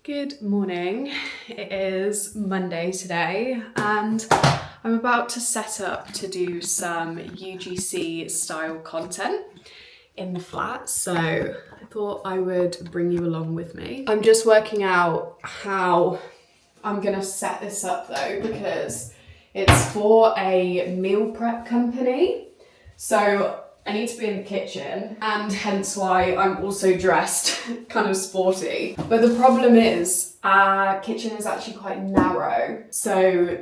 Good morning. It is Monday today and I'm about to set up to do some UGC style content in the flat, so I thought I would bring you along with me. I'm just working out how I'm gonna set this up though, because it's for a meal prep company, so I need to be in the kitchen, and hence why I'm also dressed kind of sporty. But the problem is our kitchen is actually quite narrow, so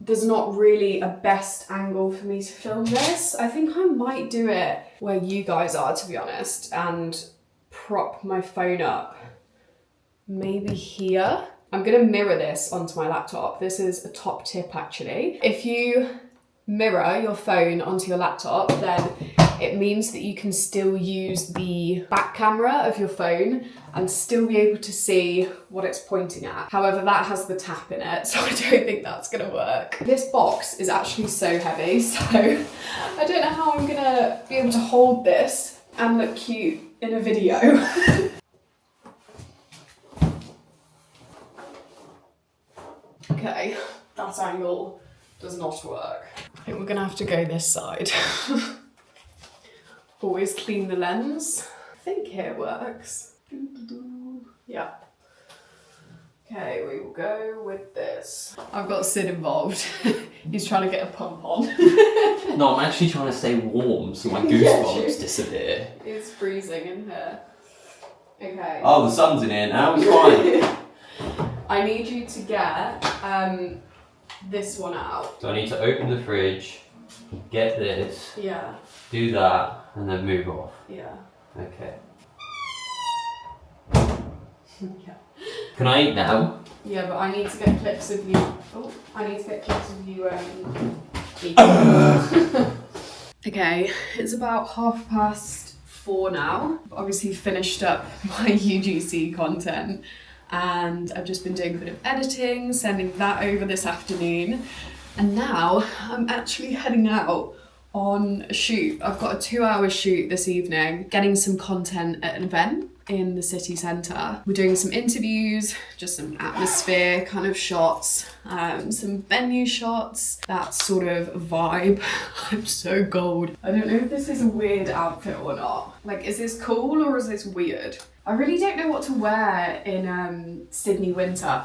there's not really a best angle for me to film this. I think I might do it where you guys are, to be honest, and prop my phone up maybe here. I'm gonna mirror this onto my laptop. This is a top tip actually. If you mirror your phone onto your laptop, then it means that you can still use the back camera of your phone and still be able to see what it's pointing at. However, that has the tap in it, so I don't think that's gonna work. This box is actually so heavy, so I don't know how I'm gonna be able to hold this and look cute in a video. Okay, that angle does not work. I think we're gonna have to go this side. Always clean the lens. I think here works. Yeah. Okay, we will go with this. I've got Sid involved. He's trying to get a pump on. No, I'm actually trying to stay warm so my goosebumps disappear. It's freezing in here. Okay. Oh, the sun's in here now, it's fine. I need you to get this one out. So I need to open the fridge, get this, Yeah. do that, and then move off. Yeah. Okay. Yeah. Can I eat now? Yeah, but I need to get clips of you. Oh, I need to get clips of you eating. Okay, it's about 4:30 now. Obviously finished up my UGC content and I've just been doing a bit of editing, sending that over this afternoon. And now I'm actually heading out on a shoot. I've got a 2-hour shoot this evening, getting some content at an event in the city centre. We're doing some interviews, just some atmosphere kind of shots, some venue shots, that sort of vibe. I'm so gold. I don't know if this is a weird outfit or not. Like, is this cool or is this weird? I really don't know what to wear in Sydney winter.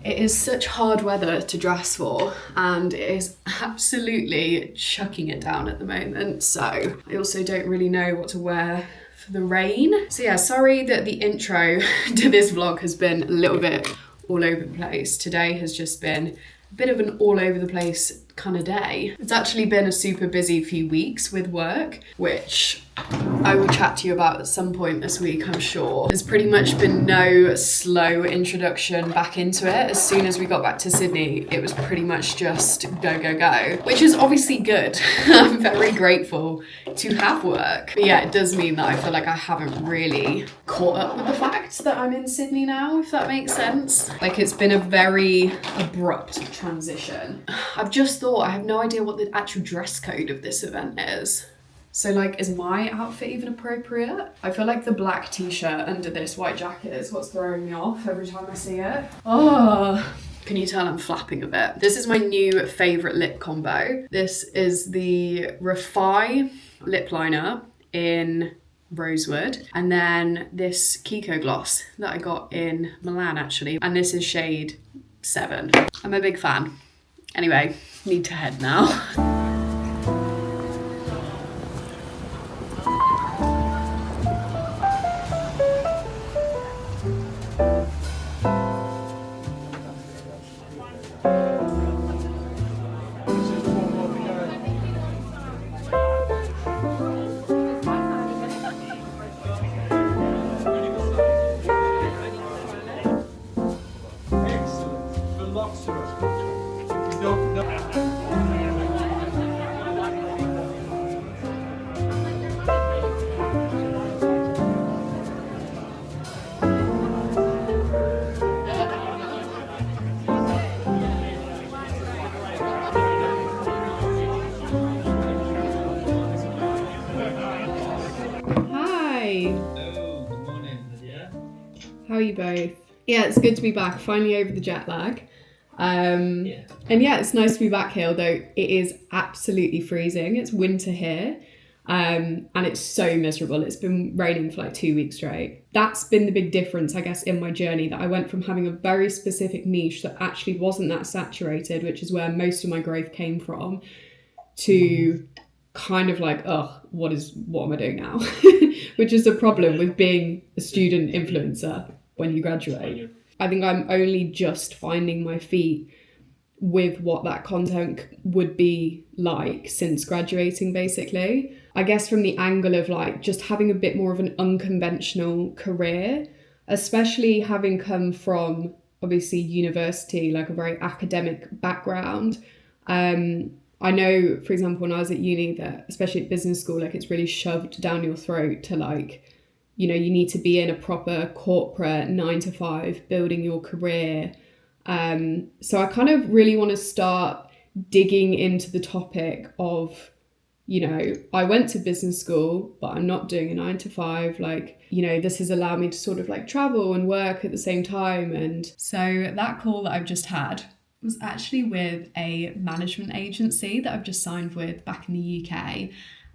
It is such hard weather to dress for and it is absolutely chucking it down at the moment. So I also don't really know what to wear for the rain. So yeah, sorry that the intro to this vlog has been a little bit all over the place. Today has just been a bit of an all over the place kind of day. It's actually been a super busy few weeks with work, which I will chat to you about at some point this week, I'm sure. There's pretty much been no slow introduction back into it. As soon as we got back to Sydney, it was pretty much just go, go, go, which is obviously good. I'm very grateful to have work. But yeah, it does mean that I feel like I haven't really caught up with the fact that I'm in Sydney now, if that makes sense. Like, it's been a very abrupt transition. I've just thought, I have no idea what the actual dress code of this event is. So like, is my outfit even appropriate? I feel like the black t-shirt under this white jacket is what's throwing me off every time I see it. Oh, can you tell I'm flapping a bit? This is my new favourite lip combo. This is the Refi lip liner in Rosewood, and then this Kiko gloss that I got in Milan actually, and this is shade 7. I'm a big fan. Anyway, need to head now. How are you both? Yeah, it's good to be back. Finally over the jet lag. Yeah. And yeah, it's nice to be back here, although it is absolutely freezing. It's winter here. And it's so miserable. It's been raining for like 2 weeks straight. That's been the big difference, I guess, in my journey, that I went from having a very specific niche that actually wasn't that saturated, which is where most of my growth came from, to kind of like, what am I doing now? Which is a problem with being a student influencer when you graduate. I think I'm only just finding my feet with what that content would be like since graduating, basically. I guess from the angle of like just having a bit more of an unconventional career, especially having come from obviously university, like a very academic background. I know, for example, when I was at uni, that especially at business school, like it's really shoved down your throat to like, you know, you need to be in a proper corporate 9 to 5, building your career. So I kind of really want to start digging into the topic of, you know, I went to business school, but I'm not doing a 9 to 5. Like, you know, this has allowed me to sort of like travel and work at the same time. And so that call that I've just had was actually with a management agency that I've just signed with back in the UK.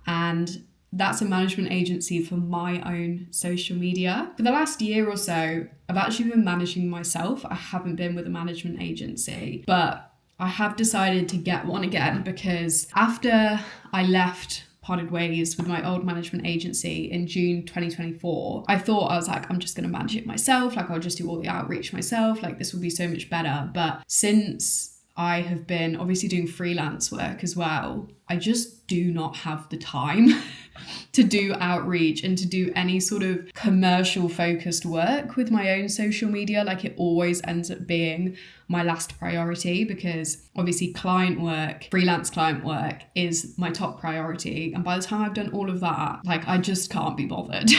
And that's a management agency for my own social media. For the last year or so, I've actually been managing myself. I haven't been with a management agency, but I have decided to get one again because after I parted ways with my old management agency in June 2024, I was like, I'm just going to manage it myself. Like, I'll just do all the outreach myself. Like, this will be so much better. But since I have been obviously doing freelance work as well, I just do not have the time to do outreach and to do any sort of commercial focused work with my own social media. Like, it always ends up being my last priority because obviously client work, freelance client work is my top priority. And by the time I've done all of that, like, I just can't be bothered.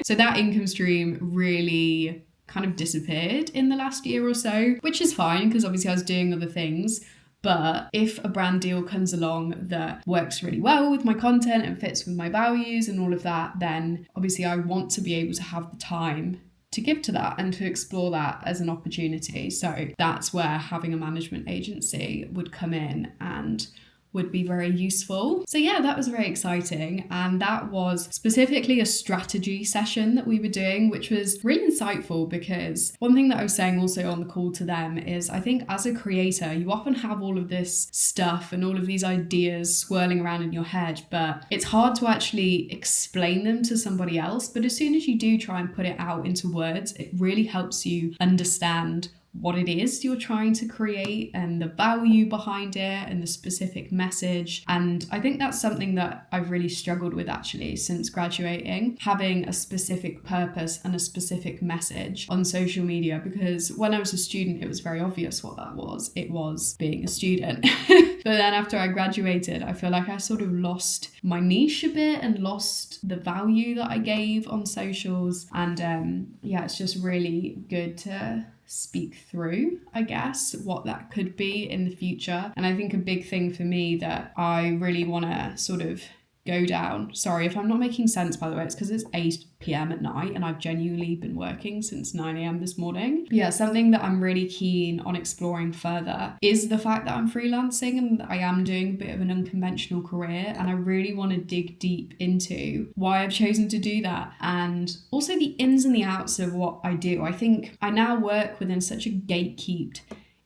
So that income stream really kind of disappeared in the last year or so, which is fine because obviously I was doing other things. But if a brand deal comes along that works really well with my content and fits with my values and all of that, then obviously I want to be able to have the time to give to that and to explore that as an opportunity. So that's where having a management agency would come in and would be very useful. So yeah, that was very exciting. And that was specifically a strategy session that we were doing, which was really insightful because one thing that I was saying also on the call to them is I think as a creator, you often have all of this stuff and all of these ideas swirling around in your head, but it's hard to actually explain them to somebody else. But as soon as you do try and put it out into words, it really helps you understand what it is you're trying to create and the value behind it and the specific message. And I think that's something that I've really struggled with actually since graduating, having a specific purpose and a specific message on social media, because when I was a student, it was very obvious what that was. It was being a student. But then after I graduated, I feel like I sort of lost my niche a bit and lost the value that I gave on socials. And yeah, it's just really good to speak through, I guess, what that could be in the future. And I think a big thing for me that I really want to sort of go down. Sorry if I'm not making sense, by the way, it's because it's 8 p.m. at night and I've genuinely been working since 9 a.m. this morning. But yeah, something that I'm really keen on exploring further is the fact that I'm freelancing and I am doing a bit of an unconventional career, and I really want to dig deep into why I've chosen to do that and also the ins and the outs of what I do. I think I now work within such a gatekept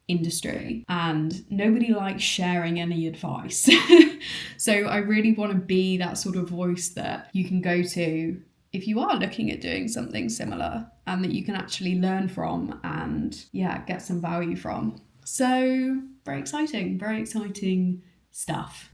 industry and nobody likes sharing any advice. So I really want to be that sort of voice that you can go to if you are looking at doing something similar and that you can actually learn from and yeah, get some value from. So very exciting stuff.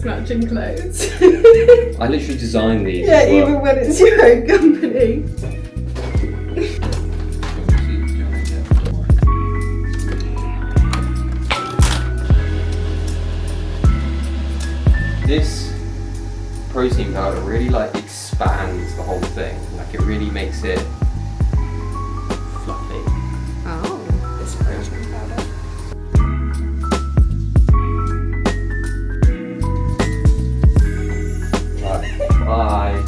matching clothes. I literally designed these. Yeah, as well. even when it's your own company. This protein powder really like expands the whole thing. Like it really makes it fluffy. Oh, this protein powder. Right, bye.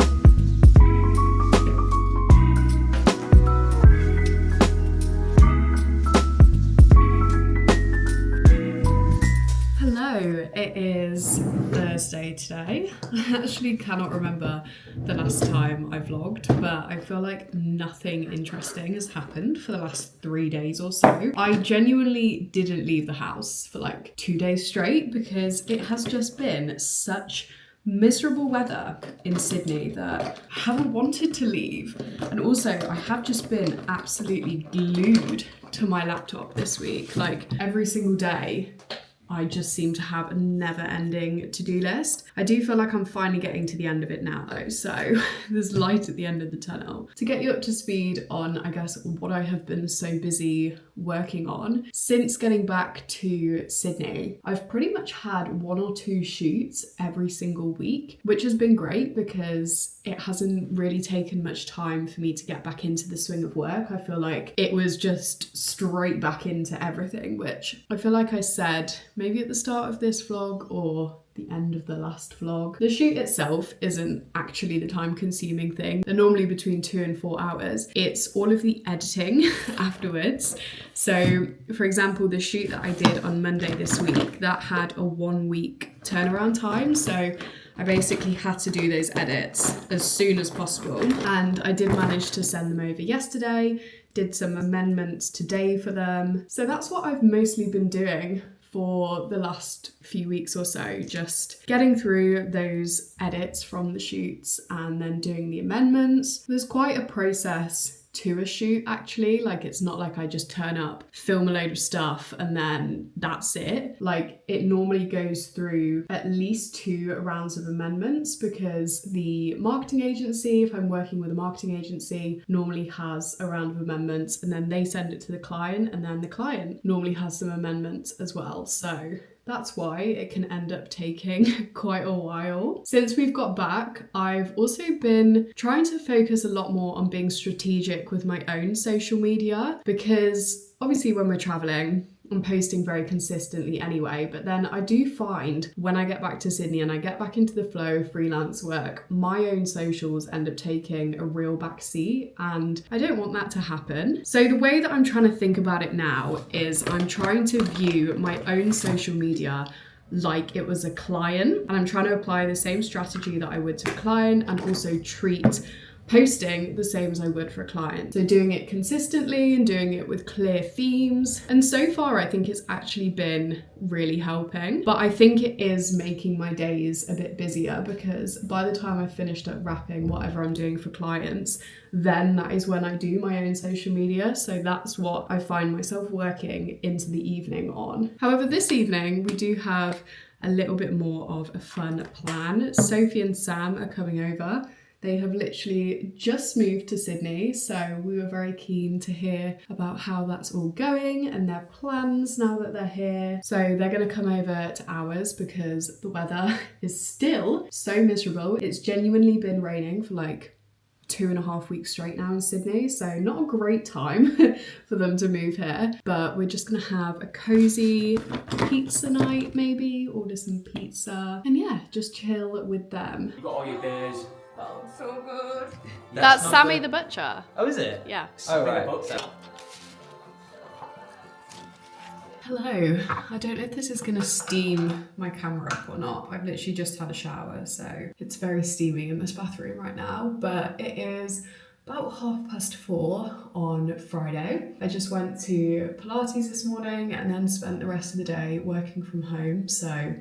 Hello, it is Thursday today. I actually cannot remember the last time I vlogged, but I feel like nothing interesting has happened for the last 3 days or so. I genuinely didn't leave the house for like 2 days straight because it has just been such miserable weather in Sydney that I haven't wanted to leave. And also I have just been absolutely glued to my laptop this week. Like every single day I just seem to have a never-ending to-do list. I do feel like I'm finally getting to the end of it now though, so there's light at the end of the tunnel. To get you up to speed on, I guess, what I have been so busy working on, since getting back to Sydney, I've pretty much had 1 or 2 shoots every single week, which has been great because it hasn't really taken much time for me to get back into the swing of work. I feel like it was just straight back into everything, which I feel like I said maybe at the start of this vlog or the end of the last vlog. The shoot itself isn't actually the time-consuming thing. They're normally between 2 and 4 hours. It's all of the editing afterwards. So, for example, the shoot that I did on Monday this week, that had a 1-week turnaround time. So I basically had to do those edits as soon as possible. And I did manage to send them over yesterday, did some amendments today for them. So that's what I've mostly been doing for the last few weeks or so, just getting through those edits from the shoots and then doing the amendments. There's quite a process to a shoot actually. Like it's not like I just turn up, film a load of stuff and then that's it. Like it normally goes through at least 2 rounds of amendments because the marketing agency, if I'm working with a marketing agency, normally has a round of amendments and then they send it to the client and then the client normally has some amendments as well. So that's why it can end up taking quite a while. Since we've got back, I've also been trying to focus a lot more on being strategic with my own social media because obviously when we're traveling, I'm posting very consistently anyway, but then I do find when I get back to Sydney and I get back into the flow of freelance work, my own socials end up taking a real backseat and I don't want that to happen. So the way that I'm trying to think about it now is I'm trying to view my own social media like it was a client and I'm trying to apply the same strategy that I would to a client and also treat posting the same as I would for a client. So doing it consistently and doing it with clear themes. And so far, I think it's actually been really helping. But I think it is making my days a bit busier because by the time I've finished up wrapping whatever I'm doing for clients, then that is when I do my own social media. So that's what I find myself working into the evening on. However, this evening, we do have a little bit more of a fun plan. Sophie and Sam are coming over. They have literally just moved to Sydney, so we were very keen to hear about how that's all going and their plans now that they're here. So they're going to come over to ours because the weather is still so miserable. It's genuinely been raining for like 2.5 weeks straight now in Sydney, so not a great time for them to move here, but we're just gonna have a cozy pizza night, maybe order some pizza and yeah, just chill with them. You got all your beers. Oh, so good. That's Sammy the butcher. Oh, is it? Yeah. Oh, right. Hello. I don't know if this is gonna steam my camera up or not. I've literally just had a shower, so it's very steamy in this bathroom right now, but it is about 4:30 on Friday. I just went to Pilates this morning and then spent the rest of the day working from home, so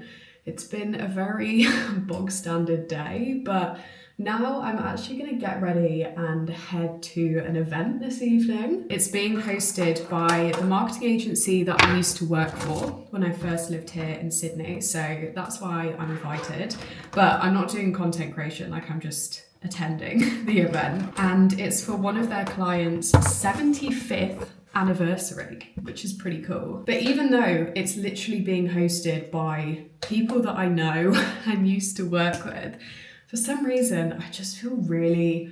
it's been a very bog standard day, but Now I'm actually going to get ready and head to an event this evening. It's being hosted by the marketing agency that I used to work for when I first lived here in Sydney, so that's why I'm invited. But I'm not doing content creation, like I'm just attending the event. And it's for one of their clients' 75th anniversary, which is pretty cool. But even though it's literally being hosted by people that I know and used to work with, for some reason I just feel really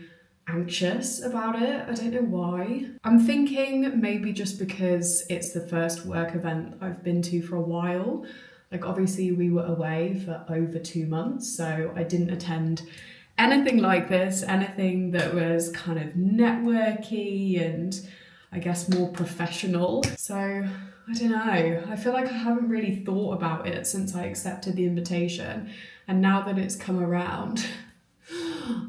anxious about it. I don't know why. I'm thinking maybe just because it's the first work event I've been to for a while. Like obviously we were away for over 2 months, so I didn't attend anything like this, anything that was kind of networky and I guess more professional. So I don't know, I feel like I haven't really thought about it since I accepted the invitation, and now that it's come around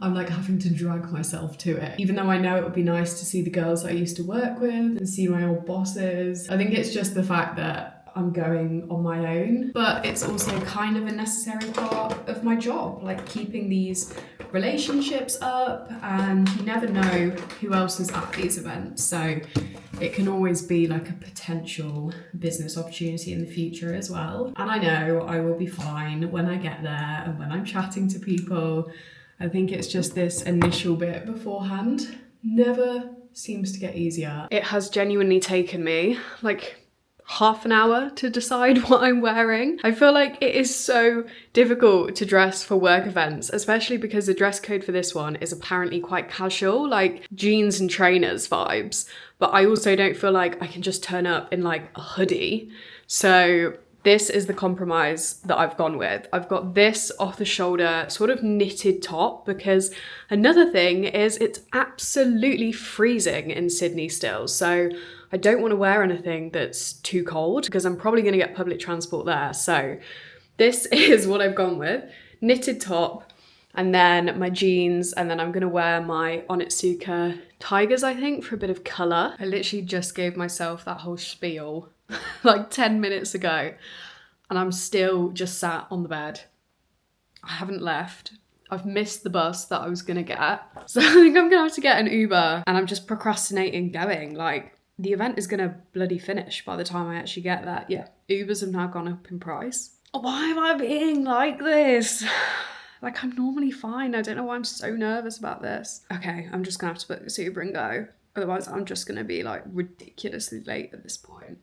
I'm like having to drag myself to it, even though I know it would be nice to see the girls I used to work with and see my old bosses. I think it's just the fact that I'm going on my own, but it's also kind of a necessary part of my job, like keeping these relationships up, and you never know who else is at these events, so it can always be like a potential business opportunity in the future as well. And I know I will be fine when I get there and when I'm chatting to people. I think it's just this initial bit beforehand never seems to get easier. It has genuinely taken me like half an hour to decide what I'm wearing. I feel like it is so difficult to dress for work events, especially because the dress code for this one is apparently quite casual, like jeans and trainers vibes. But I also don't feel like I can just turn up in like a hoodie. So this is the compromise that I've gone with. I've got this off the shoulder sort of knitted top, because another thing is it's absolutely freezing in Sydney still. So I don't want to wear anything that's too cold because I'm probably going to get public transport there. So this is what I've gone with. Knitted top, and then my jeans, and then I'm going to wear my Onitsuka Tigers, I think, for a bit of colour. I literally just gave myself that whole spiel like 10 minutes ago, and I'm still just sat on the bed. I haven't left. I've missed the bus that I was going to get. So I think I'm going to have to get an Uber, and I'm just procrastinating going. Like, the event is going to bloody finish by the time I actually get there. Yeah, Ubers have now gone up in price. Why am I being like this? Like, I'm normally fine. I don't know why I'm so nervous about this. Okay, I'm just going to have to book this Uber and go. Otherwise, I'm just going to be like ridiculously late at this point.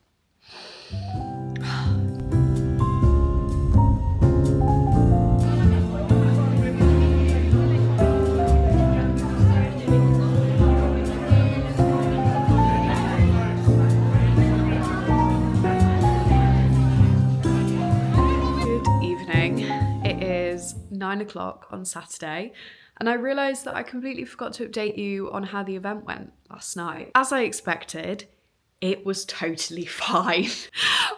It is 9 o'clock on Saturday, and I realised that I completely forgot to update you on how the event went last night. As I expected, it was totally fine.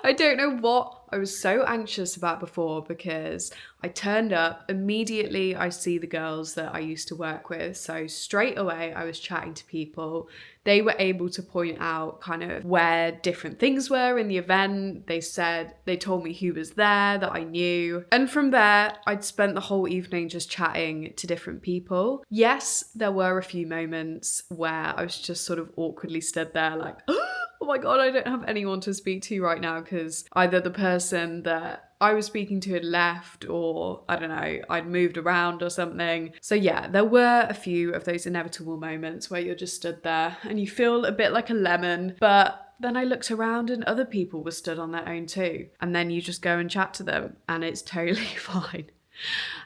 I don't know what I was so anxious about before, because I turned up, immediately I see the girls that I used to work with, so straight away I was chatting to people. They were able to point out kind of where different things were in the event. They told me who was there that I knew. And from there, I'd spent the whole evening just chatting to different people. Yes, there were a few moments where I was just sort of awkwardly stood there like, oh my God, I don't have anyone to speak to right now, because either the person that I was speaking to had left, or I don't know, I'd moved around or something. So yeah, there were a few of those inevitable moments where you're just stood there and you feel a bit like a lemon, but then I looked around and other people were stood on their own too. And then you just go and chat to them and it's totally fine.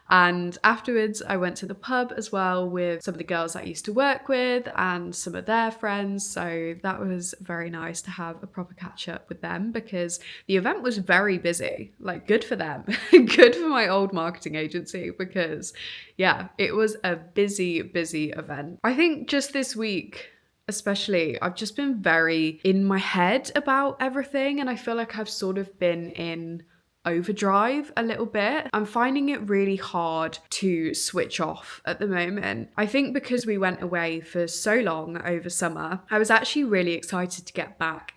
And afterwards, I went to the pub as well with some of the girls I used to work with and some of their friends. So that was very nice to have a proper catch up with them, because the event was very busy. Like, good for them. Good for my old marketing agency, because yeah, it was a busy, busy event. I think just this week, especially, I've just been very in my head about everything, and I feel like I've sort of been in overdrive a little bit. I'm finding it really hard to switch off at the moment. I think because we went away for so long over summer, I was actually really excited to get back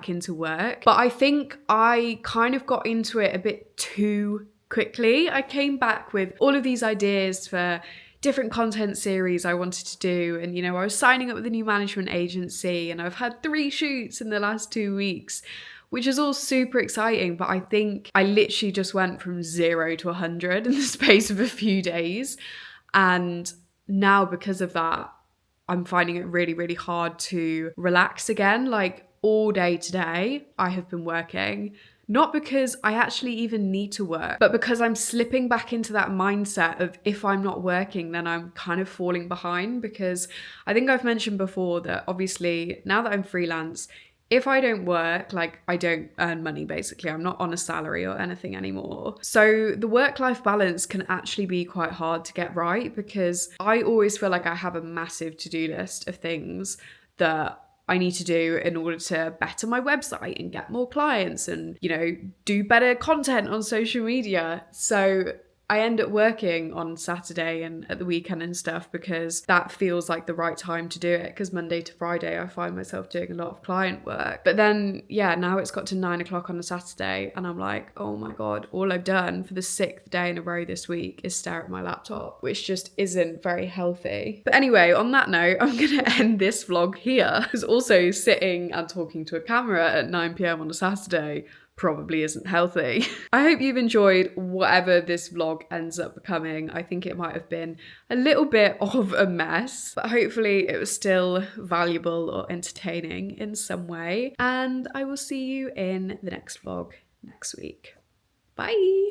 into work. But I think I kind of got into it a bit too quickly. I came back with all of these ideas for different content series I wanted to do. And, I was signing up with a new management agency, and I've had 3 shoots in the last 2 weeks, which is all super exciting. But I think I literally just went from 0 to 100 in the space of a few days. And now, because of that, I'm finding it really, really hard to relax again. Like, all day today, I have been working, not because I actually even need to work, but because I'm slipping back into that mindset of, if I'm not working, then I'm kind of falling behind. Because I think I've mentioned before that obviously now that I'm freelance, if I don't work, like, I don't earn money, basically. I'm not on a salary or anything anymore. So the work-life balance can actually be quite hard to get right, because I always feel like I have a massive to-do list of things that I need to do in order to better my website and get more clients and, do better content on social media. So I end up working on Saturday and at the weekend and stuff, because that feels like the right time to do it, because Monday to Friday I find myself doing a lot of client work. But then, now it's got to 9 o'clock on a Saturday and I'm like, oh my God, all I've done for the 6th day in a row this week is stare at my laptop, which just isn't very healthy. But anyway, on that note, I'm gonna end this vlog here, because also sitting and talking to a camera at 9 p.m. on a Saturday probably isn't healthy. I hope you've enjoyed whatever this vlog ends up becoming. I think it might have been a little bit of a mess, but hopefully it was still valuable or entertaining in some way. And I will see you in the next vlog next week. Bye!